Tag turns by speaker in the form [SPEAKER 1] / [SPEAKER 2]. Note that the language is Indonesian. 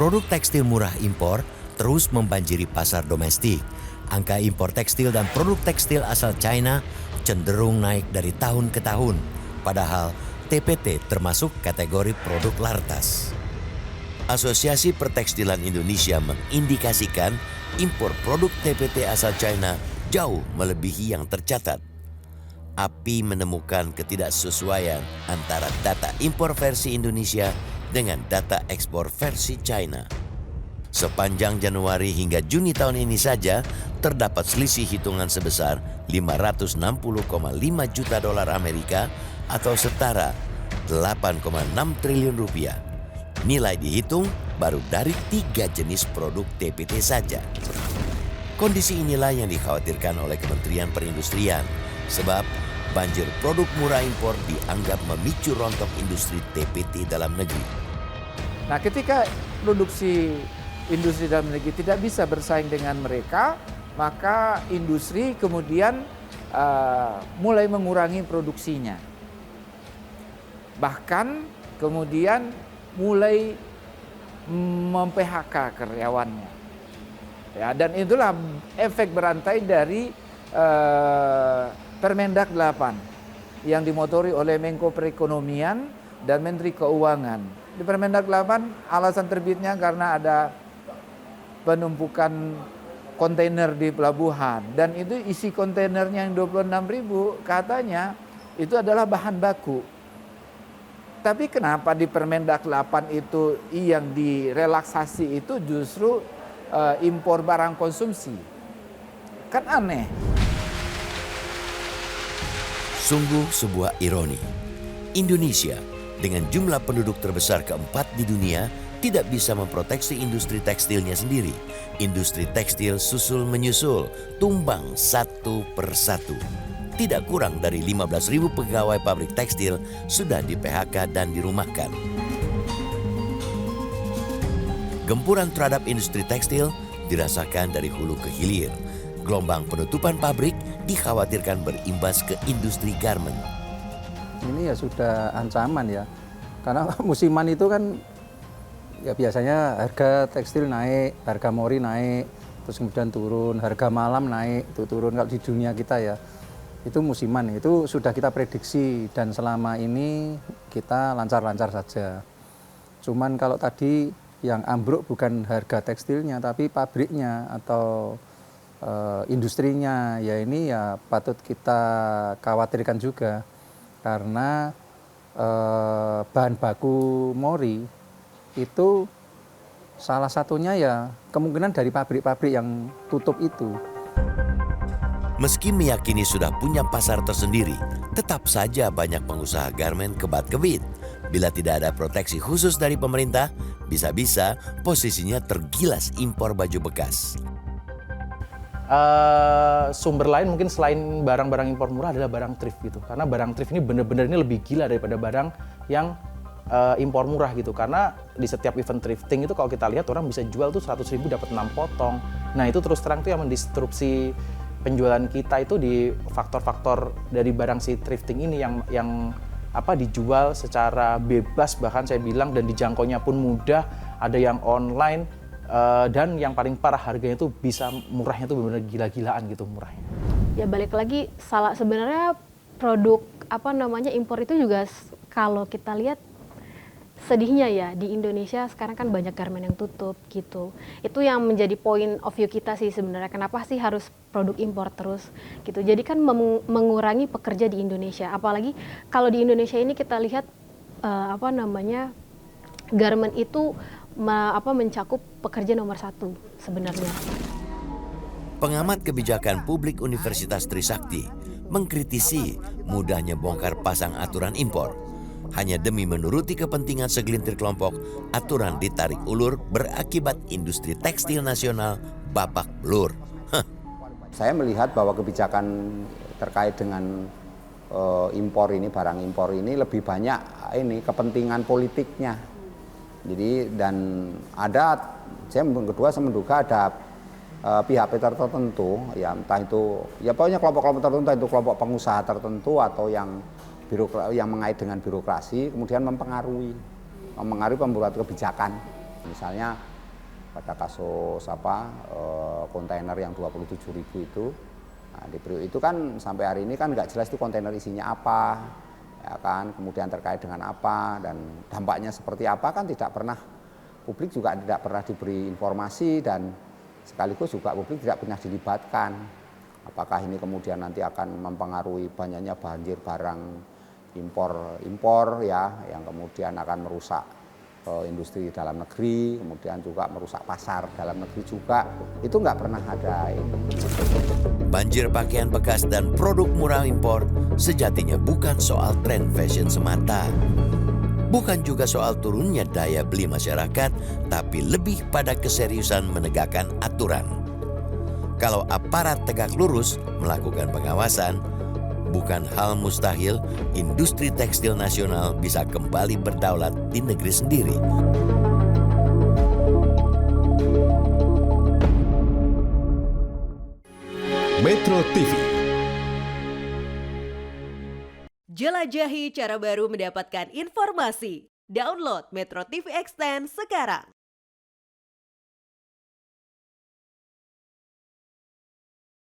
[SPEAKER 1] produk tekstil murah impor terus membanjiri pasar domestik. Angka impor tekstil dan produk tekstil asal China cenderung naik dari tahun ke tahun. Padahal TPT termasuk kategori produk lartas. Asosiasi Pertekstilan Indonesia mengindikasikan impor produk TPT asal China jauh melebihi yang tercatat. API menemukan ketidaksesuaian antara data impor versi Indonesia dengan data ekspor versi China. Sepanjang Januari hingga Juni tahun ini saja, terdapat selisih hitungan sebesar 560,5 juta dolar Amerika atau setara 8,6 triliun rupiah. Nilai dihitung baru dari 3 jenis produk TPT saja. Kondisi inilah yang dikhawatirkan oleh Kementerian Perindustrian, sebab banjir produk murah impor dianggap memicu rontok industri TPT dalam negeri.
[SPEAKER 2] Nah, ketika produksi industri dalam negeri tidak bisa bersaing dengan mereka, maka industri kemudian mulai mengurangi produksinya. Bahkan kemudian mulai mem-PHK karyawannya. Ya, dan itulah efek berantai dari Permendak 8 yang dimotori oleh Menko Perekonomian dan Menteri Keuangan. Di Permendak 8 alasan terbitnya karena ada penumpukan kontainer di pelabuhan, dan itu isi kontainernya yang 26.000 katanya itu adalah bahan baku. Tapi kenapa di Permendak 8 itu yang direlaksasi itu justru impor barang konsumsi? Kan aneh.
[SPEAKER 1] Sungguh sebuah ironi. Indonesia dengan jumlah penduduk terbesar keempat di dunia tidak bisa memproteksi industri tekstilnya sendiri. Industri tekstil susul menyusul, tumbang satu persatu. Tidak kurang dari 15.000 pegawai pabrik tekstil sudah di-PHK dan dirumahkan. Gempuran terhadap industri tekstil dirasakan dari hulu ke hilir. Gelombang penutupan pabrik dikhawatirkan berimbas ke industri garment.
[SPEAKER 3] Ini ya sudah ancaman ya, karena musiman itu kan ya biasanya harga tekstil naik, harga mori naik, terus kemudian turun, harga malam naik, itu turun. Kalau di dunia kita ya, itu musiman, itu sudah kita prediksi dan selama ini kita lancar-lancar saja. Cuman kalau tadi yang ambruk bukan harga tekstilnya, tapi pabriknya atau industrinya, ya ini ya patut kita khawatirkan juga. Karena bahan baku mori itu salah satunya ya kemungkinan dari pabrik-pabrik yang tutup itu.
[SPEAKER 1] Meski meyakini sudah punya pasar tersendiri, tetap saja banyak pengusaha garmen kebat-kebit. Bila tidak ada proteksi khusus dari pemerintah, bisa-bisa posisinya tergilas impor baju bekas.
[SPEAKER 4] Sumber lain mungkin selain barang-barang impor murah adalah barang thrift gitu. Karena barang thrift ini benar-benar ini lebih gila daripada barang yang impor murah gitu. Karena di setiap event thrifting itu kalau kita lihat orang bisa jual tuh 100.000 dapat 6 potong. Nah itu terus terang tuh yang mendistrupsi penjualan kita itu di faktor-faktor dari barang si thrifting ini yang dijual secara bebas, bahkan saya bilang, dan dijangkaunya pun mudah, ada yang online. Dan yang paling parah harganya tuh bisa murahnya tuh benar-benar gila-gilaan gitu murahnya.
[SPEAKER 5] Ya balik lagi sebenarnya produk impor itu juga kalau kita lihat sedihnya ya di Indonesia sekarang kan banyak garmen yang tutup gitu. Itu yang menjadi point of view kita sih sebenarnya, kenapa sih harus produk impor terus gitu. Jadi kan mengurangi pekerja di Indonesia. Apalagi kalau di Indonesia ini kita lihat garmen itu mencakup pekerja nomor 1 sebenarnya.
[SPEAKER 1] Pengamat kebijakan publik Universitas Trisakti mengkritisi mudahnya bongkar pasang aturan impor. Hanya demi menuruti kepentingan segelintir kelompok, aturan ditarik ulur berakibat industri tekstil nasional babak belur.
[SPEAKER 6] Saya melihat bahwa kebijakan terkait dengan impor ini, barang impor ini lebih banyak kepentingan politiknya. Jadi dan saya menduga ada pihak-pihak tertentu, ya entah itu, ya pokoknya kelompok-kelompok tertentu, entah itu kelompok pengusaha tertentu atau yang mengait dengan birokrasi, kemudian mempengaruhi pembuat kebijakan. Misalnya pada kasus kontainer yang 27.000 itu. Nah, di Priok itu kan sampai hari ini kan nggak jelas itu kontainer isinya apa, ya kan, kemudian terkait dengan apa dan dampaknya seperti apa kan tidak pernah, publik juga tidak pernah diberi informasi dan sekaligus juga publik tidak pernah dilibatkan. Apakah ini kemudian nanti akan mempengaruhi banyaknya banjir barang impor ya, yang kemudian akan merusak industri dalam negeri, kemudian juga merusak pasar dalam negeri juga, itu nggak pernah ada ini.
[SPEAKER 1] Banjir pakaian bekas dan produk murah impor sejatinya bukan soal tren fashion semata. Bukan juga soal turunnya daya beli masyarakat, tapi lebih pada keseriusan menegakkan aturan. Kalau aparat tegak lurus melakukan pengawasan, bukan hal mustahil industri tekstil nasional bisa kembali berdaulat di negeri sendiri.
[SPEAKER 7] Metro TV.
[SPEAKER 8] Jelajahi cara baru mendapatkan informasi. Download Metro TV Extend sekarang.